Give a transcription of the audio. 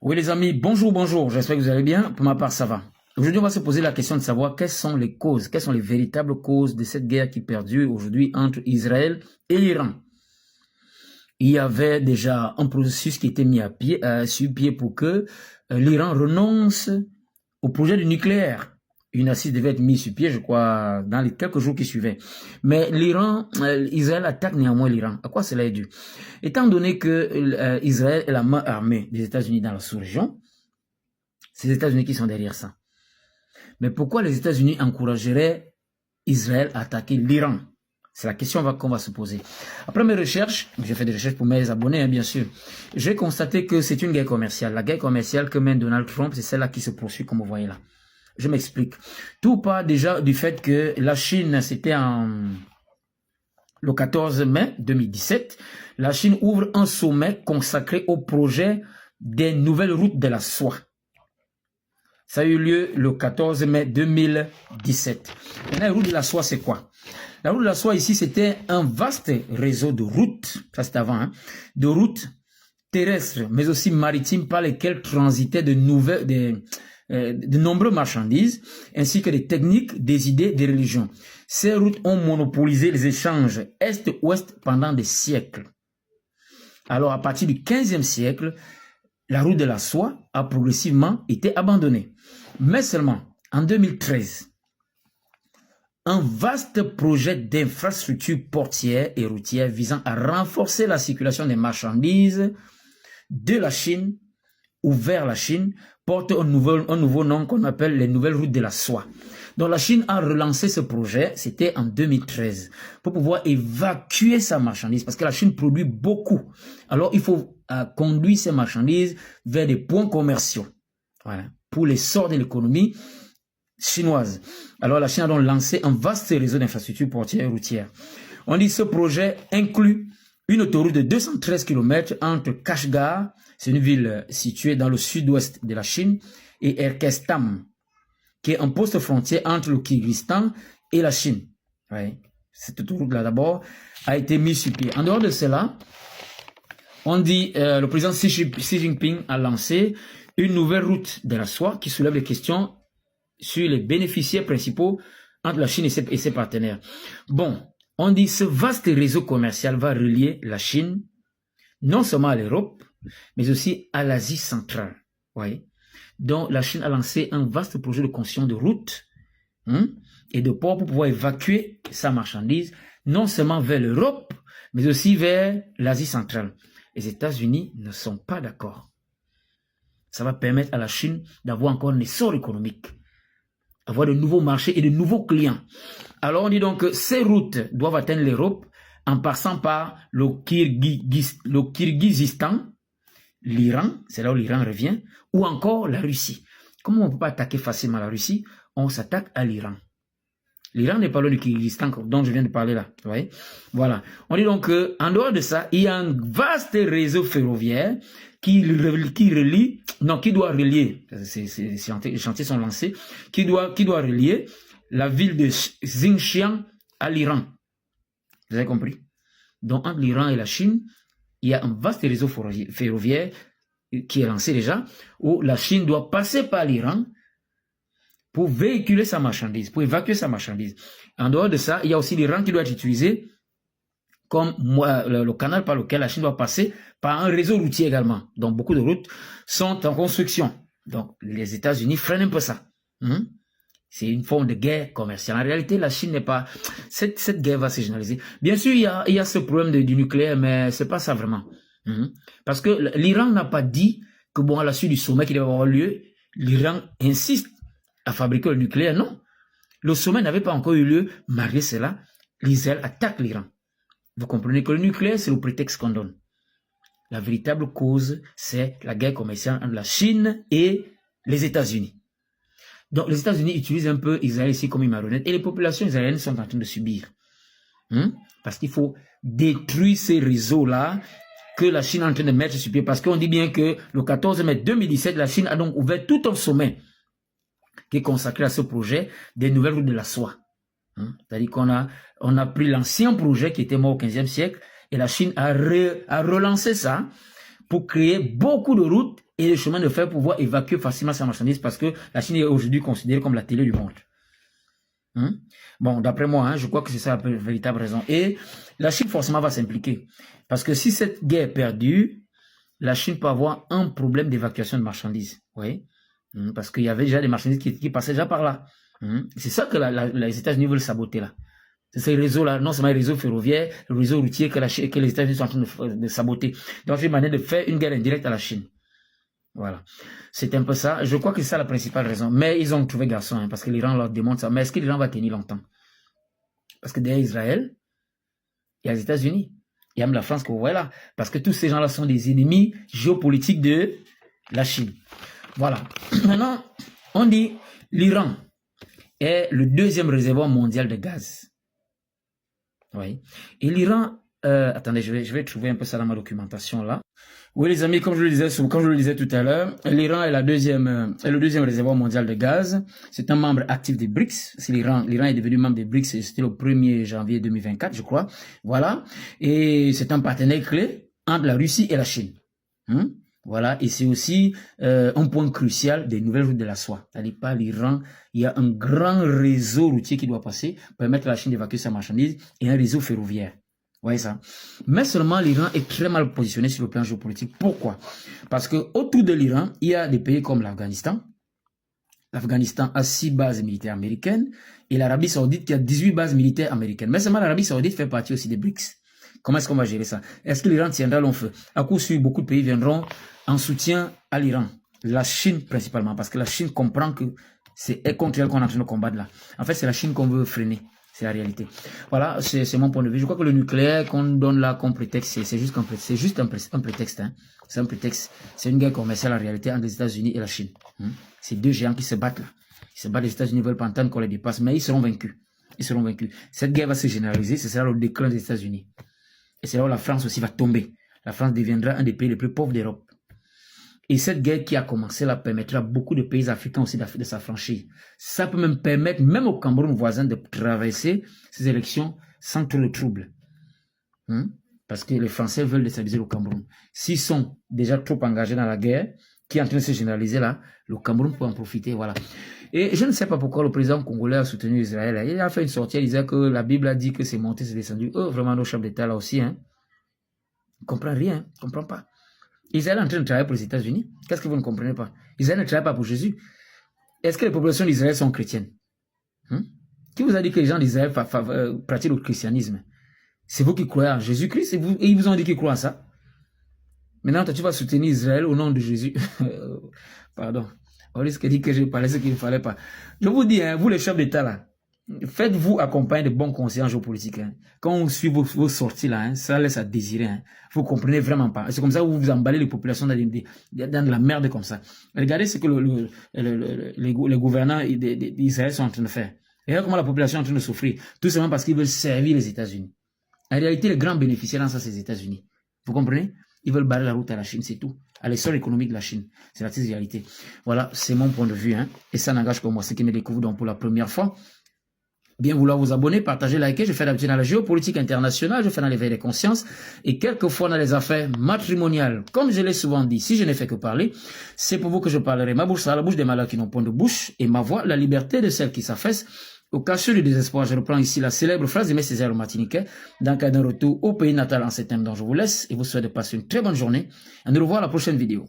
Oui les amis, bonjour, bonjour, j'espère que vous allez bien, pour ma part ça va. Aujourd'hui on va se poser la question de savoir quelles sont les causes, quelles sont les véritables causes de cette guerre qui perdure aujourd'hui entre Israël et l'Iran. Il y avait déjà un processus qui était mis sur pied pour que l'Iran renonce au projet du nucléaire. Une assise devait être mise sur pied, je crois, dans les quelques jours qui suivaient. Mais Israël attaque néanmoins l'Iran. À quoi cela est dû? Étant donné que Israël est la main armée des États-Unis dans la sous-région, c'est les États-Unis qui sont derrière ça. Mais pourquoi les États-Unis encourageraient Israël à attaquer l'Iran? C'est la question qu'on va se poser. Après mes recherches, j'ai fait des recherches pour mes abonnés, bien sûr, j'ai constaté que c'est une guerre commerciale. La guerre commerciale que mène Donald Trump, c'est celle-là qui se poursuit, comme vous voyez là. Je m'explique. Tout part déjà du fait que la Chine, c'était le 14 mai 2017, la Chine ouvre un sommet consacré au projet des nouvelles routes de la soie. Ça a eu lieu le 14 mai 2017. Maintenant, la route de la soie, c'est quoi? La route de la soie, ici, c'était un vaste réseau de routes, ça c'est avant, hein, de routes terrestres, mais aussi maritimes par lesquelles transitaient de nombreuses marchandises, ainsi que des techniques, des idées, des religions. Ces routes ont monopolisé les échanges Est-Ouest pendant des siècles. Alors, à partir du 15e siècle, la route de la soie a progressivement été abandonnée. Mais seulement, en 2013, un vaste projet d'infrastructure portière et routière visant à renforcer la circulation des marchandises de la Chine ou vers la Chine porte un nouveau nom qu'on appelle les nouvelles routes de la soie. Donc la Chine a relancé ce projet, c'était en 2013, pour pouvoir évacuer sa marchandise, parce que la Chine produit beaucoup. Alors il faut conduire ces marchandises vers des points commerciaux, voilà, pour l'essor de l'économie chinoise. Alors la Chine a donc lancé un vaste réseau d'infrastructures portières et routières. On dit que ce projet inclut une autoroute de 213 km entre Kashgar, c'est une ville située dans le sud-ouest de la Chine, et Erkestam, qui est un poste frontière entre le Kyrgyzstan et la Chine. Ouais. Cette autoroute-là d'abord a été mise sur pied. En dehors de cela, on dit le président Xi Jinping a lancé une nouvelle route de la soie qui soulève les questions sur les bénéficiaires principaux entre la Chine et ses partenaires. Bon, on dit ce vaste réseau commercial va relier la Chine non seulement à l'Europe, mais aussi à l'Asie centrale. Ouais. Donc la Chine a lancé un vaste projet de construction de routes et de ports pour pouvoir évacuer sa marchandise, non seulement vers l'Europe, mais aussi vers l'Asie centrale. Les États-Unis ne sont pas d'accord. Ça va permettre à la Chine d'avoir encore un essor économique, avoir de nouveaux marchés et de nouveaux clients. Alors on dit donc que ces routes doivent atteindre l'Europe en passant par le Kyrgyzstan, l'Iran, c'est là où l'Iran revient, ou encore la Russie. Comment on ne peut pas attaquer facilement la Russie? On s'attaque à l'Iran. L'Iran n'est pas loin du Kyrgyzstan dont je viens de parler là. Vous voyez? Voilà. On dit donc qu'en dehors de ça, il y a un vaste réseau ferroviaire qui doit relier, les chantiers sont lancés, qui doit relier la ville de Xinjiang à l'Iran. Vous avez compris? Donc entre l'Iran et la Chine, il y a un vaste réseau ferroviaire qui est lancé déjà, où la Chine doit passer par l'Iran pour véhiculer sa marchandise, pour évacuer sa marchandise. En dehors de ça, il y a aussi l'Iran qui doit être utilisé comme le canal par lequel la Chine doit passer, par un réseau routier également. Donc beaucoup de routes sont en construction. Donc les États-Unis freinent un peu ça. C'est une forme de guerre commerciale. En réalité, la Chine n'est pas... Cette guerre va se généraliser. Bien sûr, il y a ce problème du nucléaire, mais c'est pas ça vraiment. Parce que l'Iran n'a pas dit que, bon, à la suite du sommet qui devait avoir lieu, l'Iran insiste à fabriquer le nucléaire. Non. Le sommet n'avait pas encore eu lieu. Malgré cela, l'Israël attaque l'Iran. Vous comprenez que le nucléaire, c'est le prétexte qu'on donne. La véritable cause, c'est la guerre commerciale entre la Chine et les États-Unis. Donc, les États-Unis utilisent un peu Israël ici comme une marionnette et les populations israéliennes sont en train de subir. Parce qu'il faut détruire ces réseaux-là que la Chine est en train de mettre sur pied. Parce qu'on dit bien que le 14 mai 2017, la Chine a donc ouvert tout un sommet qui est consacré à ce projet des nouvelles routes de la soie. C'est-à-dire qu'on a pris l'ancien projet qui était mort au 15e siècle et la Chine a relancé ça pour créer beaucoup de routes et le chemin de fer pour pouvoir évacuer facilement sa marchandise parce que la Chine est aujourd'hui considérée comme la télé du monde. Bon, d'après moi, je crois que c'est ça la véritable raison. Et la Chine forcément va s'impliquer. Parce que si cette guerre est perdue, la Chine peut avoir un problème d'évacuation de marchandises. Oui. Parce qu'il y avait déjà des marchandises qui passaient déjà par là. C'est ça que les États-Unis veulent saboter là. C'est ces réseaux-là, non seulement les réseaux ferroviaires, le réseau routier que les États-Unis sont en train de saboter. Donc c'est une manière de faire une guerre indirecte à la Chine. Voilà. C'est un peu ça. Je crois que c'est ça la principale raison. Mais ils ont trouvé garçon, parce que l'Iran leur demande ça. Mais est-ce que l'Iran va tenir longtemps? Parce que derrière Israël, il y a les États-Unis. Il y a même la France que vous voyez là. Parce que tous ces gens-là sont des ennemis géopolitiques de la Chine. Voilà. Maintenant, on dit l'Iran est le deuxième réservoir mondial de gaz. Oui. Et l'Iran, attendez, je vais trouver un peu ça dans ma documentation là. Oui les amis, comme je le disais tout à l'heure, l'Iran est le deuxième réservoir mondial de gaz. C'est un membre actif des BRICS. L'Iran est devenu membre des BRICS, c'était le 1er janvier 2024, je crois. Voilà. Et c'est un partenaire clé entre la Russie et la Chine. Voilà. Et c'est aussi un point crucial des nouvelles routes de la soie. C'est-à-dire pas l'Iran, il y a un grand réseau routier qui doit passer pour permettre à la Chine d'évacuer sa marchandise et un réseau ferroviaire. Vous voyez ça? Mais seulement l'Iran est très mal positionné sur le plan géopolitique. Pourquoi? Parce que autour de l'Iran, il y a des pays comme l'Afghanistan. L'Afghanistan a 6 bases militaires américaines et l'Arabie Saoudite qui a 18 bases militaires américaines. Mais seulement l'Arabie Saoudite fait partie aussi des BRICS. Comment est-ce qu'on va gérer ça? Est-ce que l'Iran tiendra long feu? À coup sûr, beaucoup de pays viendront en soutien à l'Iran. La Chine principalement, parce que la Chine comprend que c'est contre elle qu'on est en train de combattre là. En fait, c'est la Chine qu'on veut freiner. C'est la réalité. Voilà, c'est mon point de vue. Je crois que le nucléaire qu'on donne là comme prétexte, c'est juste un prétexte. Hein. C'est un prétexte. C'est une guerre commerciale en réalité entre les États-Unis et la Chine. C'est deux géants qui se battent là. Ils se battent, les États-Unis veulent pas entendre qu'on les dépasse, mais ils seront vaincus. Ils seront vaincus. Cette guerre va se généraliser, ce sera le déclin des États-Unis. Et c'est là où la France aussi va tomber. La France deviendra un des pays les plus pauvres d'Europe. Et cette guerre qui a commencé là permettra à beaucoup de pays africains aussi de s'affranchir. Ça peut même permettre, même au Cameroun voisin, de traverser ces élections sans trop de trouble. Parce que les Français veulent déstabiliser le Cameroun. S'ils sont déjà trop engagés dans la guerre, qui est en train de se généraliser là, le Cameroun peut en profiter, voilà. Et je ne sais pas pourquoi le président congolais a soutenu Israël. Il a fait une sortie, il disait que la Bible a dit que c'est monté, c'est descendu. Vraiment, nos chefs d'État là aussi, hein. Ils ne comprennent rien, ils ne comprennent pas. Israël est en train de travailler pour les États-Unis. Qu'est-ce que vous ne comprenez pas? Israël ne travaille pas pour Jésus. Est-ce que les populations d'Israël sont chrétiennes? Qui vous a dit que les gens d'Israël pratiquent le christianisme? C'est vous qui croyez en Jésus-Christ et ils vous ont dit qu'ils croient en ça. Maintenant, toi, tu vas soutenir Israël au nom de Jésus. Pardon. On risque de dire que j'ai parlé ce qu'il ne fallait pas. Je vous dis, hein, vous les chefs d'État là, faites-vous accompagner de bons conseillers en géopolitique. Hein. Quand on suit vos sorties là, hein, ça laisse à désirer. Hein. Vous comprenez vraiment pas. C'est comme ça que vous emballez les populations dans de la merde comme ça. Regardez ce que les gouvernants d'Israël sont en train de faire. Regardez comment la population est en train de souffrir. Tout simplement parce qu'ils veulent servir les États-Unis. En réalité, les grands bénéficiaires dans ça, c'est les États-Unis. Vous comprenez? Ils veulent barrer la route à la Chine, c'est tout. À l'essor économique de la Chine. C'est la triste réalité. Voilà, c'est mon point de vue. Hein. Et ça n'engage que moi, ceux qui me découvrent donc pour la première fois. Bien vouloir vous abonner, partager, liker. Je fais d'habitude dans la géopolitique internationale, je fais dans l'éveil des consciences et quelquefois dans les affaires matrimoniales. Comme je l'ai souvent dit, si je n'ai fait que parler, c'est pour vous que je parlerai. Ma bouche sera la bouche des malades qui n'ont point de bouche et ma voix, la liberté de celles qui s'affaissent. Au cachot du désespoir, je reprends ici la célèbre phrase de M. Césaire Martiniquais dans le cas d'un retour au pays natal en septembre dont je vous laisse et vous souhaite de passer une très bonne journée. Et nous revoilà la prochaine vidéo.